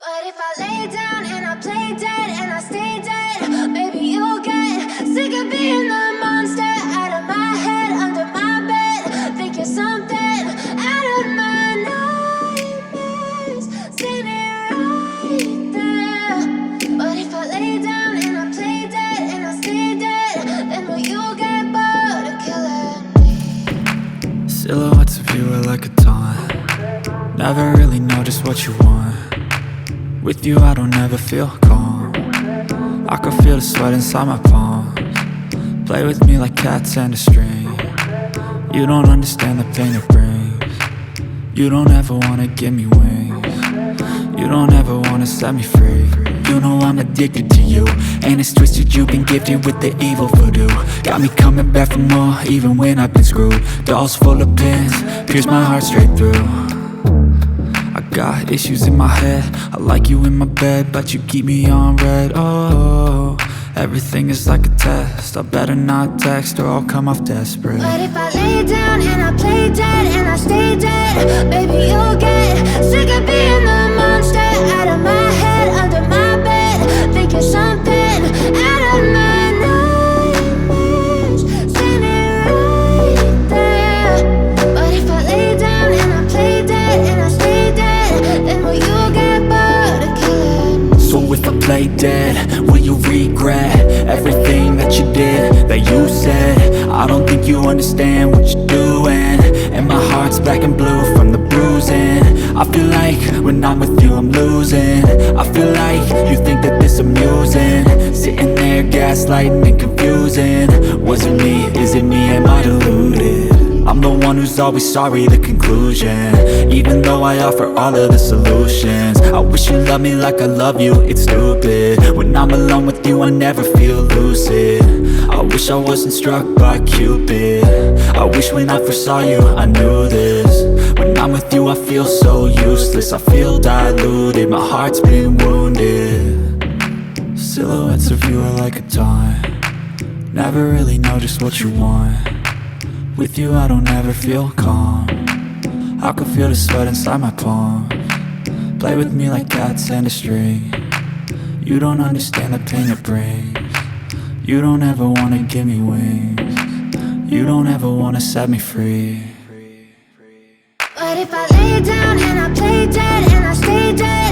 But if I lay down and I play dead and I stay dead, maybe you'll get sick of being the monster out of my head, under my bed. Think you're something out of my nightmares, standing right there. But if I lay down and I play dead and I stay dead, then will you get bored of killing me? Silhouettes of you are like a taunt. Never really know just what you want. With you I don't ever feel calm. I can feel the sweat inside my palms. Play with me like cats and a string. You don't understand the pain it brings. You don't ever wanna give me wings. You don't ever wanna set me free. You know I'm addicted to you, and it's twisted, you've been gifted with the evil voodoo. Got me coming back for more, even when I've been screwed. Dolls full of pins, pierce my heart straight through. I got issues in my head, I like you in my bed, but you keep me on red. Oh, everything is like a test, I better not text or I'll come off desperate. But if I lay down and I play dead and I stay dead, baby you'll get sick of being the monster out of my head, under my bed. Think you're something out of my nightmares, standing right there. But if I lay down and I play dead and I stay dead, then will you get bored of killing me? So if I play dead, will you regret everything that you did, that you said? I don't think you understand what you're doing, and my heart's black and blue from the bruising. I feel like when I'm with you I'm losing. I feel like you think that this amusing, sitting there gaslighting and confusing. Was it me? Is it me? Am I deluded? I'm the one who's always sorry, the conclusion, even though I offer all of the solutions. I wish you loved me like I love you, it's stupid. When I'm alone with you I never feel lucid. I wish I wasn't struck by Cupid. I wish when I first saw you I knew this. When I'm with you I feel so useless, I feel diluted, my heart's been wounded. Silhouettes of you are like a taunt. Never really know just what you want. With you I don't ever feel calm. I can feel the sweat inside my palms. Play with me like cats and a string. You don't understand the pain it brings. You don't ever wanna give me wings. You don't ever wanna set me free. But if I lay down and I play dead and I stay dead,